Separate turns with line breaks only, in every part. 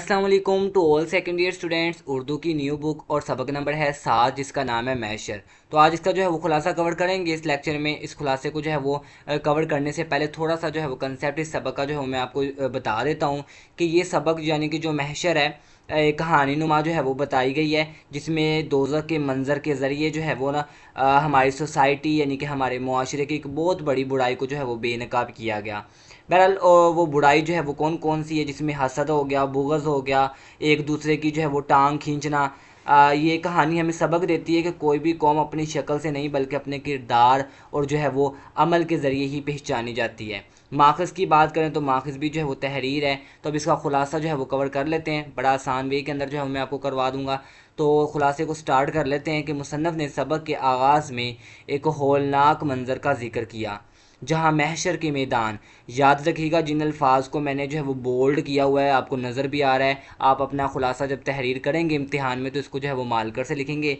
अस्सलाम वालेकुम to all second year students. Urdu की न्यू बुक और सबक नंबर है 7 जिसका नाम है मैशर। तो आज इसका जो है वो खुलासा कवर करेंगे इस लेक्चर में। इस खुलासे को जो है वो कवर करने से पहले थोड़ा सा जो है वो कंसेप्ट इस सबक का जो है मैं आपको बता देता हूँ कि ये सबक यानी कि जो मैशर है एक कहानी नुमा जो है वो बताई गई है, जिसमें दोज़ख के मंज़र के ज़रिए जो है वो ना हमारी सोसाइटी यानी कि हमारे मुआशरे की एक बहुत बड़ी बुराई को जो है वो बेनकाब किया गया। बहरहाल वो बुराई जो है वो कौन कौन सी है, जिसमें हसद हो गया, बुग़्ज़ हो गया, एक दूसरे की जो है वो टांग खींचना। ये कहानी हमें सबक देती है कि कोई भी कौम अपनी शक्ल से नहीं बल्कि अपने किरदार और जो है वो अमल के ज़रिए ही पहचानी जाती है। माखज़ की बात करें तो माखज़ भी जो है वो तहरीर है। तो अब इसका ख़ुलासा जो है वो कवर कर लेते हैं, बड़ा आसान वे के अंदर जो है मैं आपको करवा दूँगा। तो ख़ुलासे को स्टार्ट कर लेते हैं कि मुसन्नफ़ ने सबक के आगाज़ में एक हौलनाक मंज़र का ज़िक्र किया, जहाँ महशर के मैदान। याद रखिएगा जिन अल्फाज को मैंने जो है वो बोल्ड किया हुआ है, आपको नज़र भी आ रहा है। आप अपना खुलासा जब तहरीर करेंगे इम्तिहान में तो इसको जो है वो मालकर से लिखेंगे।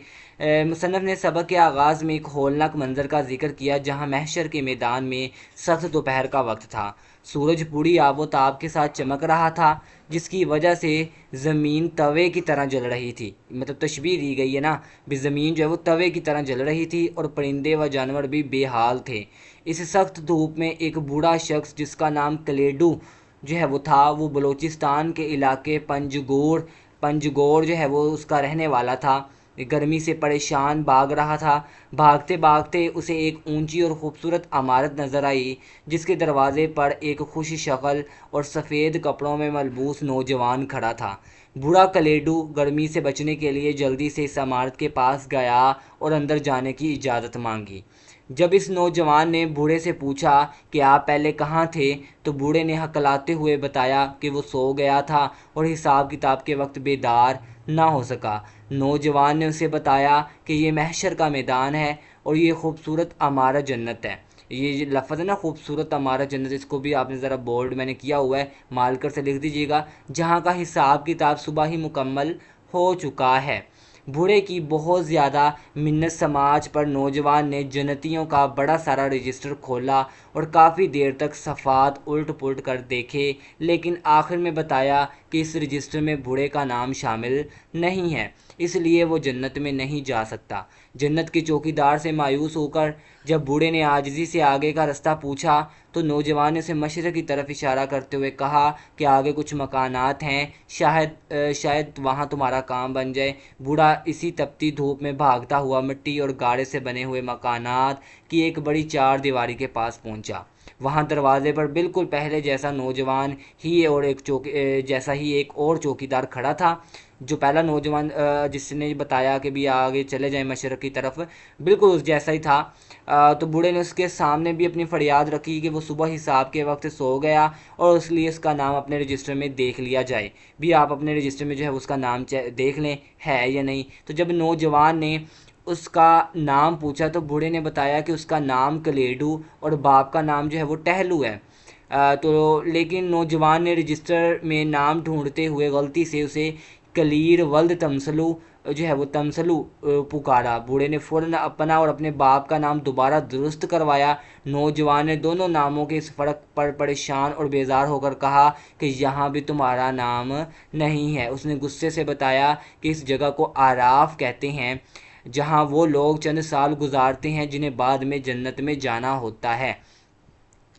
मुसन्नफ़ ने सबक के आगाज़ में एक हौलनाक मंज़र का जिक्र किया, जहाँ महशर के मैदान में सख्त दोपहर का वक्त था। सूरज पूरी आबो ताब के साथ चमक रहा था, जिसकी वजह से ज़मीन तवे की तरह जल रही थी। मतलब तशबीह दी गई है ना, भी ज़मीन जो है वो तवे की तरह जल रही थी और परिंदे व जानवर भी बेहाल थे। इस सख्त धूप में एक बूढ़ा शख्स जिसका नाम कलेडू जो है वो था, वो बलूचिस्तान के इलाके पंजगोर जो है वो उसका रहने वाला था। गर्मी से परेशान भाग रहा था। भागते भागते उसे एक ऊंची और ख़ूबसूरत इमारत नज़र आई, जिसके दरवाज़े पर एक खुश शक्ल और सफ़ेद कपड़ों में मलबूस नौजवान खड़ा था। बूढ़ा कलेडू गर्मी से बचने के लिए जल्दी से इस इमारत के पास गया और अंदर जाने की इजाज़त मांगी। जब इस नौजवान ने बूढ़े से पूछा कि आप पहले कहाँ थे, तो बूढ़े ने हकलाते हुए बताया कि वो सो गया था और हिसाब किताब के वक्त बेदार ना हो सका। नौजवान ने उसे बताया कि ये महशर का मैदान है और ये खूबसूरत इमारत जन्नत है। ये लफ्ज़ है ना, खूबसूरत इमारत जन्नत, इसको भी आपने ज़रा बोल्ड मैंने किया हुआ है, मालकर से लिख दीजिएगा, जहाँ का हिसाब किताब सुबह ही मुकम्मल हो चुका है। बूढ़े की बहुत ज़्यादा मिन्नत समाज पर नौजवान ने जन्नतियों का बड़ा सारा रजिस्टर खोला और काफ़ी देर तक सफ़ात उल्ट पुल्ट कर देखे, लेकिन आखिर में बताया कि इस रजिस्टर में बूढ़े का नाम शामिल नहीं है, इसलिए वो जन्नत में नहीं जा सकता। जन्नत के चौकीदार से मायूस होकर जब बूढ़े ने आजिज़ी से आगे का रास्ता पूछा, तो नौजवान ने उसे मशरक़ की तरफ इशारा करते हुए कहा कि आगे कुछ मकानात हैं, शायद वहाँ तुम्हारा काम बन जाए। बूढ़ा इसी तपती धूप में भागता हुआ मिट्टी और गारे से बने हुए मकानात की एक बड़ी चार दीवारी के पास पहुँचा। वहाँ दरवाजे पर बिल्कुल पहले जैसा नौजवान ही और एक और चौकीदार खड़ा था। जो पहला नौजवान जिसने बताया कि भी आगे चले जाएं मशरक़ की तरफ, बिल्कुल उस जैसा ही था। तो बूढ़े ने उसके सामने भी अपनी फरियाद रखी कि वो सुबह हिसाब के वक्त सो गया और इसलिए उसका नाम अपने रजिस्टर में देख लिया जाए। भी आप अपने रजिस्टर में जो है उसका नाम देख लें है या नहीं। तो जब नौजवान ने उसका नाम पूछा तो बूढ़े ने बताया कि उसका नाम कलेडू और बाप का नाम जो है वो टहलू है। तो लेकिन नौजवान ने रजिस्टर में नाम ढूंढते हुए गलती से उसे कलीर वल्द तमसलू जो है वो तमसलू पुकारा। बूढ़े ने फ़ौरन अपना और अपने बाप का नाम दोबारा दुरुस्त करवाया। नौजवान ने दोनों नामों के इस फ़र्क पर परेशान और बेजार होकर कहा कि यहाँ भी तुम्हारा नाम नहीं है। उसने गुस्से से बताया कि इस जगह को आराफ कहते हैं, जहाँ वो लोग चंद साल गुजारते हैं जिन्हें बाद में जन्नत में जाना होता है।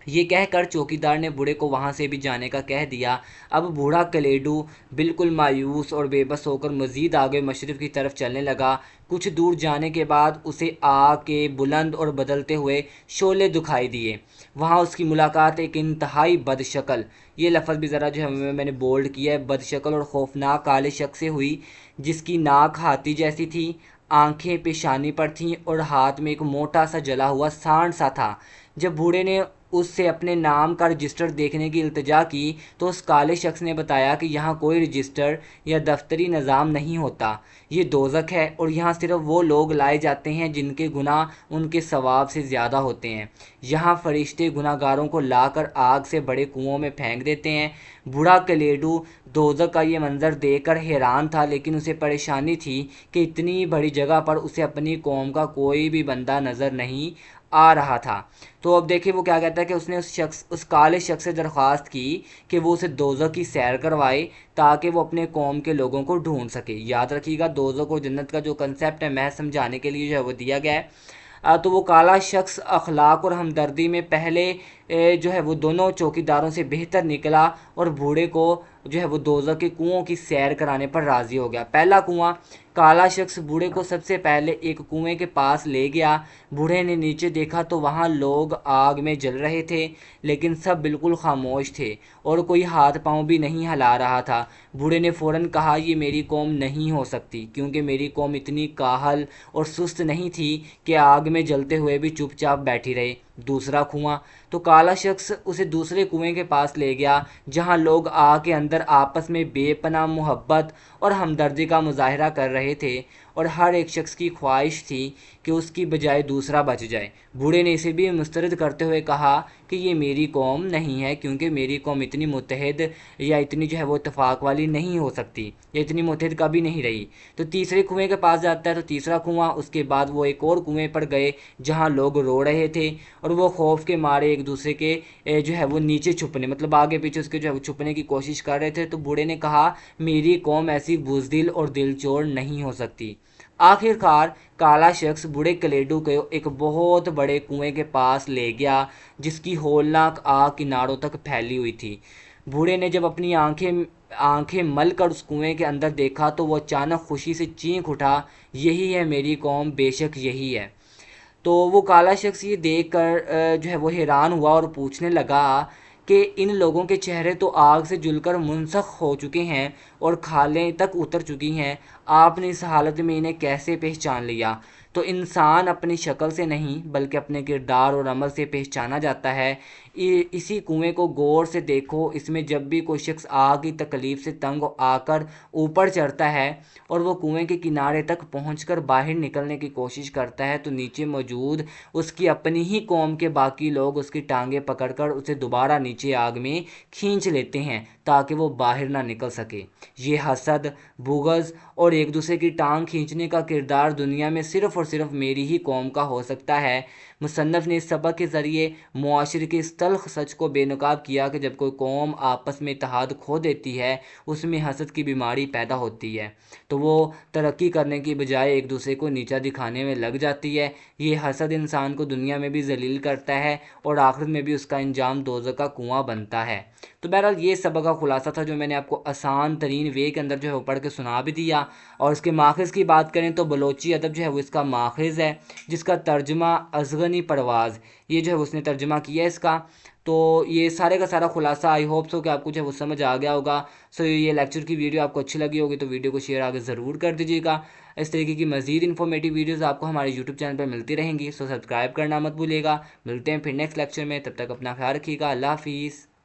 ये कहकर चौकीदार ने बूढ़े को वहाँ से भी जाने का कह दिया। अब बूढ़ा कलेडू बिल्कुल मायूस और बेबस होकर मज़ीद आगे मशरिक़ की तरफ चलने लगा। कुछ दूर जाने के बाद उसे आग के बुलंद और बदलते हुए शोले दिखाई दिए। वहाँ उसकी मुलाकात एक इंतहाई बदशक्ल, ये लफ्ज़ भी ज़रा जो है मैंने बोल्ड किया है, बदशक्ल और खौफनाक काले शख्स से हुई, जिसकी नाक हाथी जैसी थी, आंखें पेशानी पर थीं और हाथ में एक मोटा सा जला हुआ सांड सा था। जब बूढ़े ने उससे अपने नाम का रजिस्टर देखने की इल्तिजा की तो उस काले शख्स ने बताया कि यहाँ कोई रजिस्टर या दफ्तरी निज़ाम नहीं होता। ये दोज़ख है और यहाँ सिर्फ वो लोग लाए जाते हैं जिनके गुनाह उनके सवाब से ज़्यादा होते हैं। यहाँ फरिश्ते गुनाहगारों को लाकर आग से बड़े कुओं में फेंक देते हैं। बूढ़ा कलेडू दोज़ख का ये मंज़र देखकर हैरान था, लेकिन उसे परेशानी थी कि इतनी बड़ी जगह पर उसे अपनी कौम का कोई भी बंदा नज़र नहीं आ रहा था। تو اب دیکھیں وہ کیا کہتا ہے کہ اس نے اس کالے شخص سے درخواست کی کہ وہ اسے دوزخ کی سیر کروائے تاکہ وہ اپنے قوم کے لوگوں کو ڈھونڈ سکے۔ یاد رکھیے گا دوزخ اور جنت کا جو کنسیپٹ ہے محض سمجھانے کے لیے جو ہے وہ دیا گیا ہے۔ تو وہ کالا شخص اخلاق اور ہمدردی میں پہلے جو ہے وہ دونوں چوکیداروں سے بہتر نکلا اور بوڑھے کو جو ہے وہ دوزخ کے کنوؤں کی سیر کرانے پر راضی ہو گیا۔ پہلا کنواں، کالا شخص بوڑھے کو سب سے پہلے ایک کنویں کے پاس لے گیا۔ بوڑھے نے نیچے دیکھا تو وہاں لوگ آگ میں جل رہے تھے، لیکن سب بالکل خاموش تھے اور کوئی ہاتھ پاؤں بھی نہیں ہلا رہا تھا۔ بوڑھے نے فوراً کہا یہ میری قوم نہیں ہو سکتی، کیونکہ میری قوم اتنی کاہل اور سست نہیں تھی کہ آگ میں جلتے ہوئے بھی چپ چاپ بیٹھی رہے۔ دوسرا کنواں، تو کالا شخص اسے دوسرے کنویں کے پاس لے گیا جہاں لوگ آگ کے اندر آپس میں بے پناہ محبت اور ہمدردی کا مظاہرہ کر رہے تھے اور ہر ایک شخص کی خواہش تھی کہ اس کی بجائے دوسرا بچ جائے۔ بوڑھے نے اسے بھی مسترد کرتے ہوئے کہا کہ یہ میری قوم نہیں ہے، کیونکہ میری قوم اتنی متحد یا اتنی جو ہے وہ اتفاق والی نہیں ہو سکتی، یا اتنی متحد کبھی نہیں رہی۔ تو تیسرے کنویں کے پاس جاتا ہے، تو تیسرا کنواں، اس کے بعد وہ ایک اور کنویں پر گئے جہاں لوگ رو رہے تھے اور وہ خوف کے مارے ایک دوسرے کے جو ہے وہ نیچے چھپنے، مطلب آگے پیچھے اس کے جو ہے وہ چھپنے کی کوشش کر رہے تھے۔ تو بوڑھے نے کہا میری قوم ایسی بزدل اور دل چور نہیں ہو سکتی۔ آخر کار کالا شخص بوڑھے کلیڈو کو ایک بہت بڑے کنویں کے پاس لے گیا جس کی ہولناک آگ کناروں تک پھیلی ہوئی تھی۔ بوڑھے نے جب اپنی آنکھیں مل کر اس کنویں کے اندر دیکھا تو وہ اچانک خوشی سے چینخ اٹھا، یہی ہے میری قوم، بے شک یہی ہے۔ تو وہ کالا شخص یہ دیکھ کر جو ہے وہ حیران ہوا اور پوچھنے لگا کہ ان لوگوں کے چہرے تو آگ سے جل کر منسلخ ہو چکے ہیں اور کھالیں تک اتر چکی ہیں، آپ نے اس حالت میں انہیں کیسے پہچان لیا؟ تو انسان اپنی شکل سے نہیں بلکہ اپنے کردار اور عمل سے پہچانا جاتا ہے۔ اسی کنویں کو غور سے دیکھو، اس میں جب بھی کوئی شخص آگ کی تکلیف سے تنگ آ کر اوپر چڑھتا ہے اور وہ کنویں کے کنارے تک پہنچ کر باہر نکلنے کی کوشش کرتا ہے تو نیچے موجود اس کی اپنی ہی قوم کے باقی لوگ اس کی ٹانگیں پکڑ کر اسے دوبارہ نیچے آگ میں کھینچ لیتے ہیں تاکہ وہ باہر نہ نکل سکے۔ یہ حسد، بغض اور ایک دوسرے کی ٹانگ کھینچنے کا کردار دنیا میں صرف اور صرف میری ہی قوم کا ہو سکتا ہے۔ مصنف نے اس سبق کے ذریعے معاشرے کے اس تلخ سچ کو بے نقاب کیا کہ جب کوئی قوم آپس میں اتحاد کھو دیتی ہے اس میں حسد کی بیماری پیدا ہوتی ہے، تو وہ ترقی کرنے کی بجائے ایک دوسرے کو نیچا دکھانے میں لگ جاتی ہے۔ یہ حسد انسان کو دنیا میں بھی ذلیل کرتا ہے اور آخرت میں بھی اس کا انجام دوزخ کا کنواں بنتا ہے۔ تو بہرحال یہ سبق کا خلاصہ تھا جو میں نے آپ کو آسان ترین وے کے اندر جو ہے وہ پڑھ کے سنا بھی دیا۔ اور اس کے ماخذ کی بات کریں تو بلوچی ادب جو ہے وہ اس کا ماخذ ہے، جس کا ترجمہ ازغنی پرواز، یہ جو ہے اس نے ترجمہ کیا ہے اس کا۔ تو یہ سارے کا سارا خلاصہ آئی ہوپ سو کہ آپ کو جو ہے وہ سمجھ آ گیا ہوگا۔ سو یہ لیکچر کی ویڈیو آپ کو اچھی لگی ہوگی تو ویڈیو کو شیئر آگے ضرور کر دیجیے گا۔ اس طریقے کی مزید انفارمیٹیو ویڈیوز آپ کو ہمارے یوٹیوب چینل پر ملتی رہیں گی، سو سبسکرائب کرنا مت بھولیے گا۔ ملتے ہیں پھر نیکسٹ لیکچر میں، تب تک اپنا خیال رکھیے گا۔ اللہ حافظ۔